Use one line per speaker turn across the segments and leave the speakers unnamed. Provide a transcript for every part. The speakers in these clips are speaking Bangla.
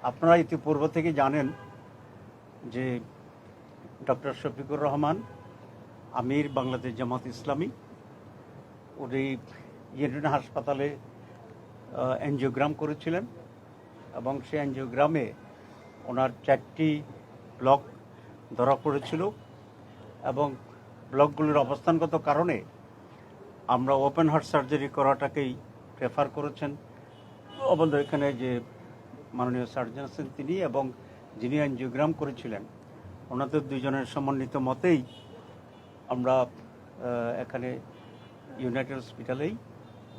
আপনারা ইতিপূর্ব থেকে জানেন যে ডক্টর শফিকুর রহমান আমির বাংলাদেশ জামাত ইসলামী উনি ইউনিয়ন হাসপাতালে এনজিওগ্রাম করেছিলেন এবং সেই এনজিওগ্রামে ওনার 4টি ব্লক ধরা পড়েছিল এবং ব্লকগুলির অবস্থানগত কারণে আমরা ওপেন হার্ট সার্জারি করাটাকেই প্রেফার করেছেন। আমাদের এখানে যে মাননীয় সার্জন আছেন তিনি এবং যিনি এনজিওগ্রাম করেছিলেন ওনাদের দুজনের সমন্বিত মতেই আমরা এখানে ইউনাইটেড হসপিটালেই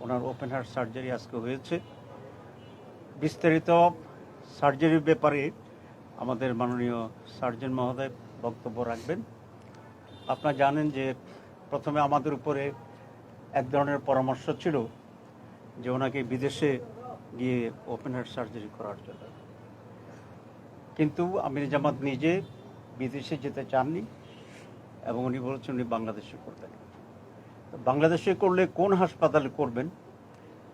ওনার ওপেন হার্ট সার্জারি আজকে হয়েছে। বিস্তারিত সার্জারির ব্যাপারে আমাদের মাননীয় সার্জন মহোদয় বক্তব্য রাখবেন। আপনারা জানেন যে প্রথমে আমাদের উপরে এক ধরনের পরামর্শ ছিল যে ওনাকে বিদেশে গিয়ে ওপেন হার্ট সার্জারি করার জন্য, কিন্তু আমির জামাত নিজে বিদেশে যেতে চাননি এবং উনি বলেছেন উনি বাংলাদেশে করবেন। বাংলাদেশে করলে কোন হাসপাতালে করবেন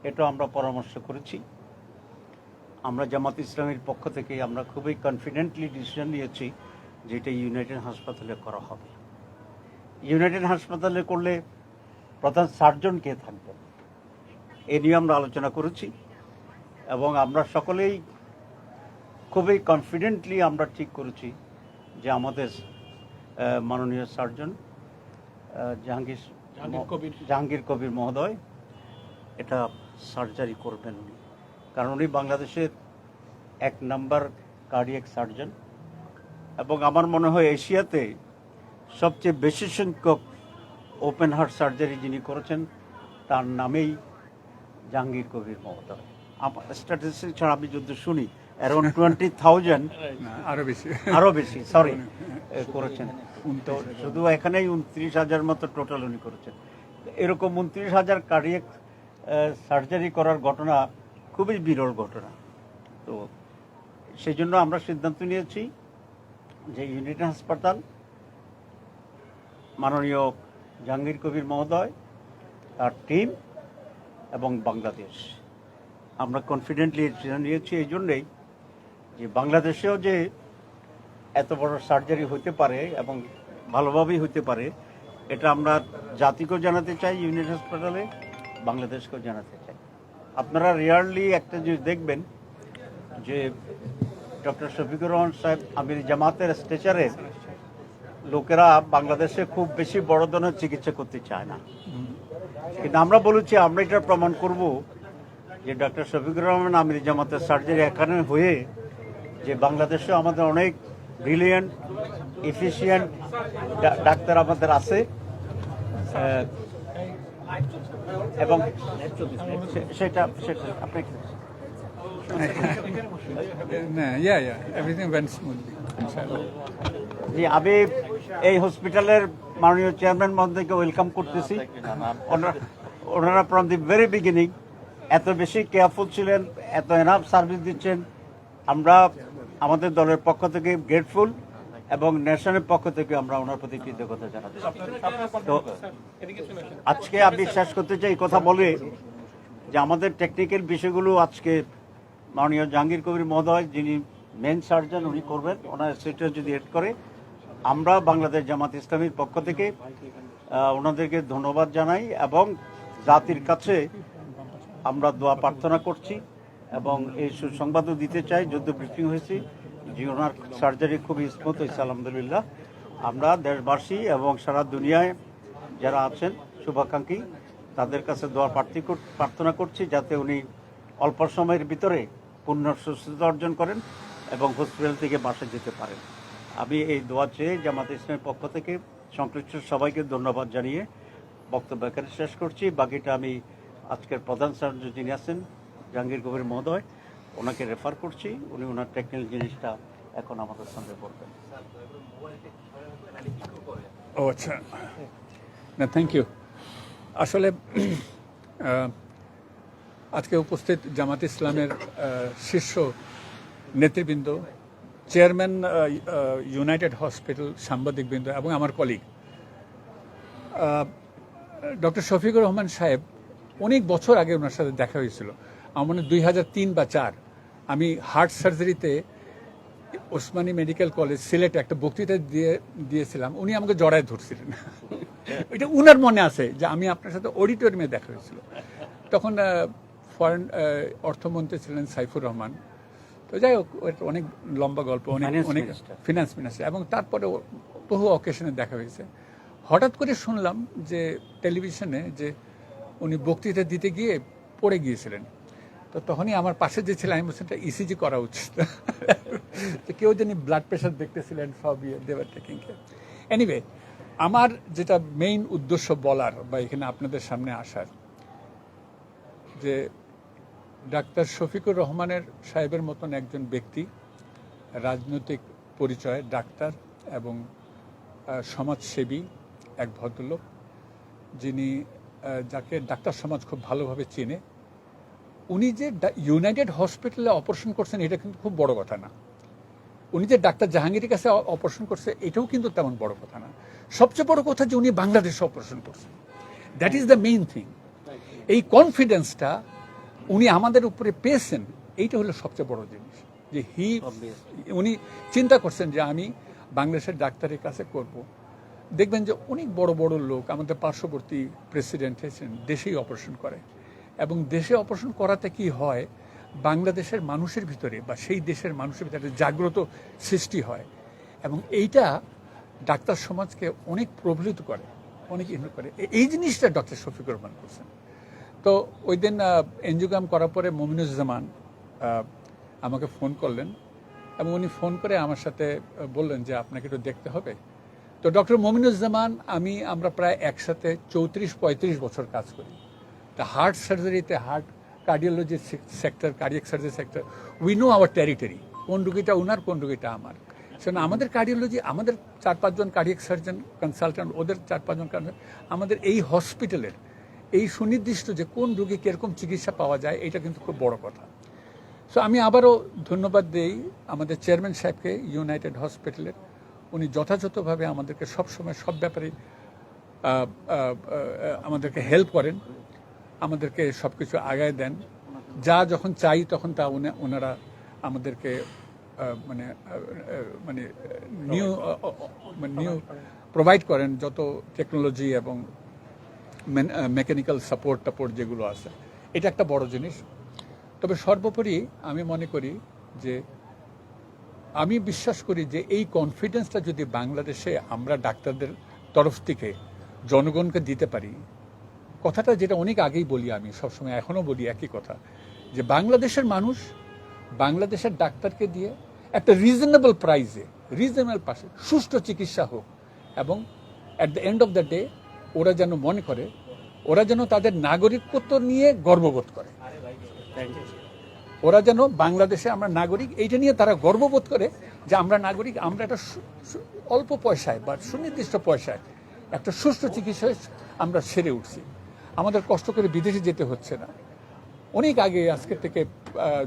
এটা আমরা পরামর্শ করেছি। আমরা জামাত ইসলামের পক্ষ থেকে আমরা খুবই কনফিডেন্টলি ডিসিশন নিয়েছি যে এটা ইউনাইটেড হাসপাতালে করা হবে। ইউনাইটেড হাসপাতালে করলে প্রধান সার্জন কে থাকবেন এ নিয়ে আমরা আলোচনা করেছি এবং আমরা সকলেই খুবই কনফিডেন্টলি আমরা ঠিক করেছি যে আমাদের মাননীয় সার্জন জাহাঙ্গীর কবির মহোদয় এটা সার্জারি করবেন উনি, কারণ উনি বাংলাদেশের 1 নম্বর কার্ডিয়াক সার্জন এবং আমার মনে হয় এশিয়াতে সবচেয়ে বেশি সংখ্যক ওপেন হার্ট সার্জারি যিনি করেছেন তার নামেই জাহাঙ্গীর কবির মহোদয়। আমার স্ট্যাটিস্টিক্স ছাড়া আমি যদি শুনি অ্যারাউন্ড 20,000 আরও বেশি সরি করেছেন। তো শুধু এখানেই 29,000 মতো টোটাল উনি করেছেন। এরকম 29,000 কার্ডিয়াক সার্জারি করার ঘটনা খুবই বিরল ঘটনা। তো সেই জন্য আমরা সিদ্ধান্ত নিয়েছি যে ইউনাইটেড হাসপাতাল মাননীয় জাহাঙ্গীর কবির মহোদয় তার টিম এবং বাংলাদেশ আমরা কনফিডেন্টলি নিয়েছি এই জন্যেই যে বাংলাদেশেও যে এত বড় সার্জারি হতে পারে এবং ভালোভাবেই হতে পারে এটা আমরা জাতিকেও জানাতে চাই, ইউনাইটেড হাসপাতালে বাংলাদেশকেও জানাতে চাই। আপনারা রিয়ারলি একটা জিনিস দেখবেন যে ডক্টর শফিকুর রহমান সাহেব আমির জামাতের স্ট্রেচারে লোকেরা বাংলাদেশে খুব বেশি বড় ধরনের চিকিৎসা করতে চায় না, কিন্তু আমরা বলেছি আমরা এটা প্রমাণ করব যে ডক্টর শফিকুর রহমান আমির জামাতের সার্জারি এখানে হয়ে যে বাংলাদেশে আমাদের অনেক ব্রিলিয়েন্ট এফিসিয়েন্ট ডাক্তার আমাদের আছে এবং সেটা আপনি জি আমি এই হসপিটালের মাননীয় চেয়ারম্যান মহোদয়কে ওয়েলকাম করতেছি। ওনারা ফ্রম দি ভেরি বিগিনিং এত বেশি কেয়ারফুল ছিলেন, এত এনাফ সার্ভিস দিচ্ছেন, আমরা আমাদের দলের পক্ষ থেকে গ্রেটফুল এবং ন্যাশনের পক্ষ থেকে আমরা ওনার প্রতি কৃতজ্ঞতা জানাচ্ছি। তো আজকে আমি শেষ করতে চাই এই কথা বলে যে আমাদের টেকনিক্যাল বিষয়গুলো আজকে মাননীয় জাহাঙ্গীর কবির মহোদয় যিনি মেন সার্জন উনি করবেন, ওনার সেক্রেটারি যদি এড করে আমরা বাংলাদেশ জামাত ইসলামীর পক্ষ থেকে ওনাদেরকে ধন্যবাদ জানাই এবং জাতির কাছে আমরা দোয়া প্রার্থনা করছি এবং এই সুসংবাদও দিতে চাই। যুদ্ধ ব্রিফিং হয়েছি যে ওনার সার্জারি খুবই স্মুথ হয়েছে আলহামদুলিল্লাহ। আমরা দেশবাসী এবং সারা দুনিয়ায় যারা আছেন শুভাকাঙ্ক্ষী তাদের কাছে দোয়া প্রার্থনা করছি যাতে উনি অল্প সময়ের ভিতরে পূর্ণ সুস্থতা অর্জন করেন এবং হসপিটাল থেকে বাসায় যেতে পারেন। আমি এই দোয়া চেয়ে জামাত ইসলামের পক্ষ থেকে সংশ্লিষ্ট সবাইকে ধন্যবাদ জানিয়ে বক্তব্য এখানে শেষ করছি। বাকিটা আমি আজকের প্রধান সার্জন যিনি আছেন জাহাঙ্গীর কবির মহোদয় ওনাকে রেফার করছি, উনি ওনার টেকনিক্যাল জিনিসটা এখন আমাদের সঙ্গে বলবেন।
ও আচ্ছা, না থ্যাংক ইউ। আসলে আজকে উপস্থিত জামাত ইসলামের শীর্ষ নেতৃবৃন্দ, চেয়ারম্যান ইউনাইটেড হসপিটাল, সাংবাদিকবৃন্দ এবং আমার কলিগ ডক্টর শফিকুর রহমান সাহেব অনেক বছর আগে ওনার সাথে দেখা হয়েছিল। আমার মনে 2003 বা 2004 আমি হার্ট সার্জারিতে ওসমানী মেডিকেল কলেজ সিলেটে একটা বক্তৃতা দিয়েছিলাম, উনি আমাকে জড়ায় ধরছিলেন। এটা উনার মনে আছে যে আমি আপনার সাথে অডিটোরিয়ামে দেখা হয়েছিল। তখন ফরেন অর্থমন্ত্রী ছিলেন সাইফুর রহমান। তো যাই হোক, অনেক লম্বা গল্প, অনেক ফিনান্স মিনিস্টার, এবং তারপরে বহু অকেশনে দেখা হয়েছে। হঠাৎ করে শুনলাম যে টেলিভিশনে যে উনি বক্তৃতা দিতে গিয়ে পড়ে গিয়েছিলেন। তো তখনই আমার পাশে যে ছিলেন, আমি বলছি ইসিজি করা উচিত। তো কেউ জানি ব্লাড প্রেশার দেখতেছিলেন, সব দেওয়ার টেকিং কেয়ার। এনিওয়ে, আমার যেটা মেইন উদ্দেশ্য বলার বা এখানে আপনাদের সামনে আসার, যে ডাক্তার শফিকুর রহমানের সাহেবের মতন একজন ব্যক্তি, রাজনৈতিক পরিচয় ডাক্তার এবং সমাজসেবী এক ভদ্রলোক, যিনি যাকে ডাক্তার সমাজ খুব ভালোভাবে চেনে, উনি যে ইউনাইটেড হসপিটালে অপারেশন করছেন এটা কিন্তু খুব বড় কথা না। উনি যে ডাক্তার জাহাঙ্গীরের কাছে অপারেশন করছে এটাও কিন্তু তেমন বড় কথা না। সবচেয়ে বড় কথা যে উনি বাংলাদেশে অপারেশন করছেন, that is the main thing. এই কনফিডেন্সটা উনি আমাদের উপরে পেয়েছেন, এইটা হলো সবচেয়ে বড় জিনিস। যে উনি চিন্তা করছেন যে আমি বাংলাদেশের ডাক্তারের কাছে করব। দেখবেন যে অনেক বড় বড় লোক, আমাদের পার্শ্ববর্তী প্রেসিডেন্ট হয়েছেন, দেশেই অপারেশন করে, এবং দেশে অপারেশন করাতে কি হয়, বাংলাদেশের মানুষের ভিতরে বা সেই দেশের মানুষের ভিতরে জাগ্রত সৃষ্টি হয়, এবং এইটা ডাক্তার সমাজকে অনেক প্রভাবিত করে, অনেক ইনভলভ করে। এই জিনিসটা ডক্টর শফিকুর রহমান করছেন। তো ওই দিন এনজিওগ্রাম করার পরে মমিনুজ্জামান আমাকে ফোন করলেন, এবং উনি ফোন করে আমার সাথে বললেন যে আপনাকে একটু দেখতে হবে। তো ডক্টর মমিনুজ্জামান আমরা প্রায় একসাথে 34-35 বছর কাজ করি। তা হার্ট সার্জারিতে, heart cardiology sector, cardiac surgery sector, we know our territory, কোন রুগীটা ওনার, কোন রুগীটা আমার। সেজন্য আমাদের কার্ডিওলজি, আমাদের 4-5 জন কার্ডিয়াক সার্জন কনসালটেন্ট, ওদের 4-5 জন আমাদের এই হসপিটালের এই সুনির্দিষ্ট যে কোন রুগী কীরকম চিকিৎসা পাওয়া যায়, এটা কিন্তু খুব বড় কথা। সো আমি আবারও ধন্যবাদ দিই আমাদের চেয়ারম্যান সাহেবকে ইউনাইটেড হসপিটালের। উনি যথাযথভাবে আমাদেরকে সবসময় সব ব্যাপারে আমাদেরকে হেল্প করেন, আমাদেরকে সব কিছু আগায় দেন। যা যখন চাই তখন তা ওনারা আমাদেরকে মানে মানে নিউ প্রোভাইড করেন, যত টেকনোলজি এবং মেকানিক্যাল সাপোর্ট যেগুলো আছে। এটা একটা বড় জিনিস। তবে সর্বোপরি আমি মনে করি যে, আমি বিশ্বাস করি যে এই কনফিডেন্সটা যদি বাংলাদেশে আমরা ডাক্তারদের তরফ থেকে জনগণকে দিতে পারি, কথাটা যেটা অনেক আগেই বলি, আমি সবসময় এখনও বলি একই কথা, যে বাংলাদেশের মানুষ বাংলাদেশের ডাক্তারকে দিয়ে একটা রিজনেবল প্রাইসে, রিজনেবল পাশে সুষ্ঠু চিকিৎসা হোক, এবং at the end of the day ওরা যেন মনে করে, ওরা যেন তাদের নাগরিকত্ব নিয়ে গর্ববোধ করে, ওরা যেন বাংলাদেশে আমরা নাগরিক এইটা নিয়ে তারা গর্ববোধ করে যে আমরা নাগরিক, আমরা একটা অল্প পয়সায় বা সুনির্দিষ্ট পয়সায় একটা সুষ্ঠু চিকিৎসায় আমরা সেরে উঠছি। আমাদের কষ্ট করে বিদেশে যেতে হচ্ছে না। অনেক আগে, আজকে থেকে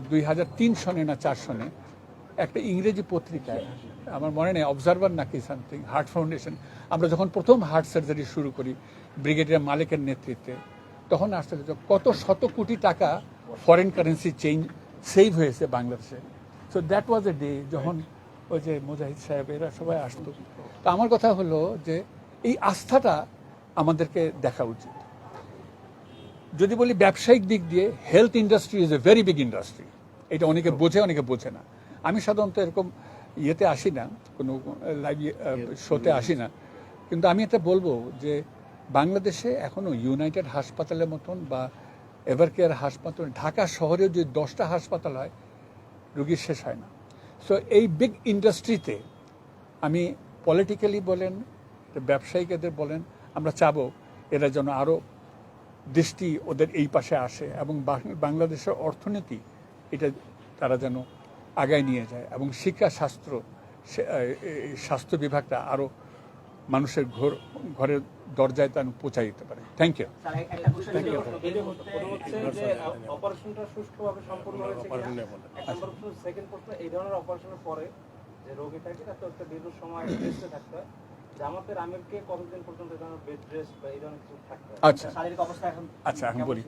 2003 সনে না 4 সনে একটা ইংরেজি পত্রিকায়, আমার মনে নেই অবজারভার নাকি সামথিং, হার্ট ফাউন্ডেশন, আমরা যখন প্রথম হার্ট সার্জারি শুরু করি ব্রিগেডিয়ার মালিকের নেতৃত্বে, তখন আসলে কত শত কোটি টাকা ফরেন কারেন্সি সেভ হয়েছে বাংলাদেশে। So that was a day যখন ওই যে মুজাহিদ সাহেব এরা সবাই আসতো। তো আমার কথা হলো যে এই আস্থাটা আমাদেরকে দেখা উচিত। যদি বলি ব্যবসায়িক দিক দিয়ে, health industry is a very big industry. এটা অনেকে বোঝে, অনেকে বোঝে না। আমি সাধারণত এরকম ইয়েতে আসি না, কোনো লাইভ শোতে আসি না, কিন্তু আমি এটা বলবো যে বাংলাদেশে এখনও ইউনাইটেড হাসপাতালের মতন বা এভারকেয়ার হাসপাতাল, ঢাকা শহরেও যদি 10টা হাসপাতাল হয়, রুগী শেষ হয় না। সো এই বিগ ইন্ডাস্ট্রিতে আমি পলিটিক্যালি বলেন, ব্যবসায়িকদের বলেন, আমরা চাবো এরা যেন আরও দৃষ্টি ওদের এই পাশে আসে, এবং বাংলাদেশের অর্থনীতি এটা তারা যেন আগায় নিয়ে যায়, এবং শিক্ষা স্বাস্থ্য বিভাগটা আরও মানুষের ঘরের দরজায় তার পৌঁছায় দিতে পারে। Thank you. আচ্ছা, এখন বলি।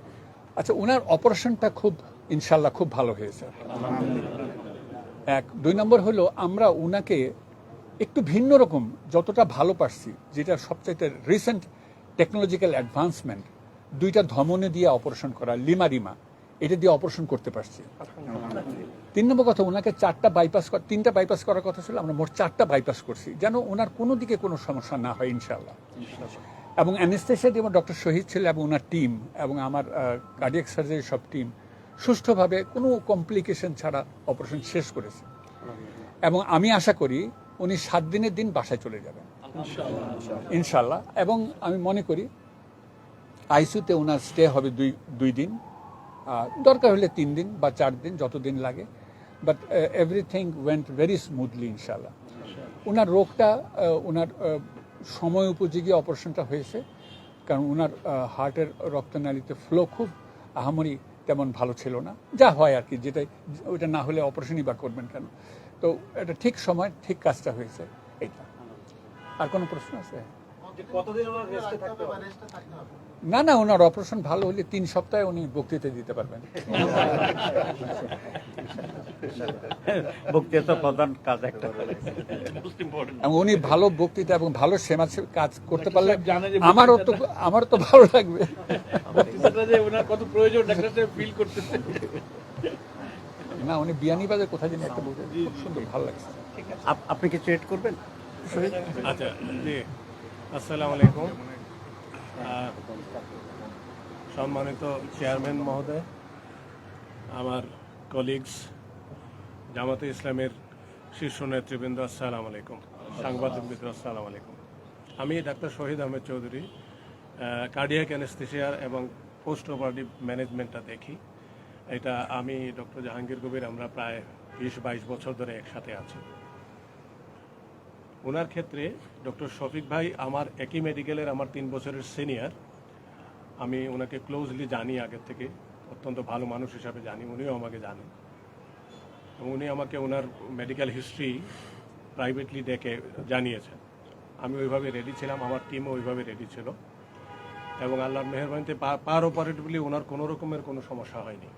আচ্ছা, ওনার অপারেশনটা খুব ইনশাল্লাহ খুব ভালো হয়েছে। এক, 2 নম্বর হলো আমরা উনাকে একটু ভিন্ন রকম যতটা ভালো পারছি, যেটা সবচাইতে রিসেন্ট টেকনোলজিক্যাল অ্যাডভান্সমেন্ট, 2টা ধমনী দিয়ে অপারেশন করা, লিমা এটা দিয়ে অপারেশন করতে পারছি। 3 নম্বর কথা, ওনাকে 3টা বাইপাস করার কথা ছিল, আমরা মোট 4টা বাইপাস করছি, যেন ওনার কোনো দিকে কোনো সমস্যা না হয় ইনশাল্লাহ। এবং অ্যানেস্থেশিয়া দিয়ে ডক্টর শহীদ ছিল এবং ওনার টিম এবং আমার কার্ডিয়াক সার্জারি সব টিম সুষ্ঠুভাবে কোনো কমপ্লিকেশন ছাড়া অপারেশন শেষ করেছে। এবং আমি আশা করি উনি 7 দিনের দিন বাসায় চলে যাবেন ইনশাল্লাহ। এবং আমি মনে করি আইসিইউতে ওনার স্টে হবে 2 দিন, দরকার হলে 3 দিন বা 4 দিন, যতদিন লাগে। But everything went very smoothly ইনশাল্লাহ। ওনার রোগটা ওনার সময় উপযোগী অপারেশনটা হয়েছে, কারণ ওনার হার্টের রক্তনালীতে ফ্লো খুব আহামরি তেমন ভালো ছিল না, যা হয় আর কি, যেটা ওইটা না হলে অপারেশনই বা করবেন কেন। তো এটা ঠিক সময় ঠিক কাজটা হয়েছে এইটা। আর কোনো প্রশ্ন আছে? না না, ওনার অপারেশন ভালো হলে 3 সপ্তাহে উনি বক্তৃতা দিতে পারবেন।
বক্তৃতা প্রধান কাজ একটা।
এবং উনি ভালো বক্তৃতা এবং ভালো সেবা কাজ করতে পারলে আমারও তো ভালো লাগবে।
কত প্রয়োজন ডাক্তার সাহেব ফিল করতেছে।
না, উনি বিয়ানীবাজার কোথায় যেন একটা বলতে খুব সুন্দর, ভালো লাগছে।
আপনি কিছু এড করবেন?
আচ্ছা, জি, আসসালামু আলাইকুম। সম্মানিত চেয়ারম্যান মহোদয়, আমার কলিগস, জামাতে ইসলামের শীর্ষ নেতৃবৃন্দ, আসসালামু আলাইকুম। সাংবাদিকবৃন্দ, আসসালামু আলাইকুম। আমি ডাক্তার শহীদ আহমেদ চৌধুরী, কার্ডিয়াক অ্যানেস্থেশিয়ার এবং পোস্ট অপারেটিভ ম্যানেজমেন্টটা দেখি। এটা আমি ডক্টর জাহাঙ্গীর কবির, আমরা প্রায় 20-22 বছর ধরে একসাথে আছি। ওনার ক্ষেত্রে ডক্টর শফিক ভাই আমার একই মেডিকেলের আমার 3 বছরের সিনিয়র। আমি ওনাকে ক্লোজলি জানি আগের থেকে, অত্যন্ত ভালো মানুষ হিসাবে জানি, উনিও আমাকে জানেন। এবং উনি আমাকে ওনার মেডিকেল হিস্ট্রি প্রাইভেটলি ডেকে জানিয়েছেন। আমি ওইভাবে রেডি ছিলাম, আমার টিমও ওইভাবে রেডি ছিল, এবং আল্লাহর মেহেরবানিতে পার অপারেটিভলি ওনার কোনো রকমের কোনো সমস্যা হয়নি।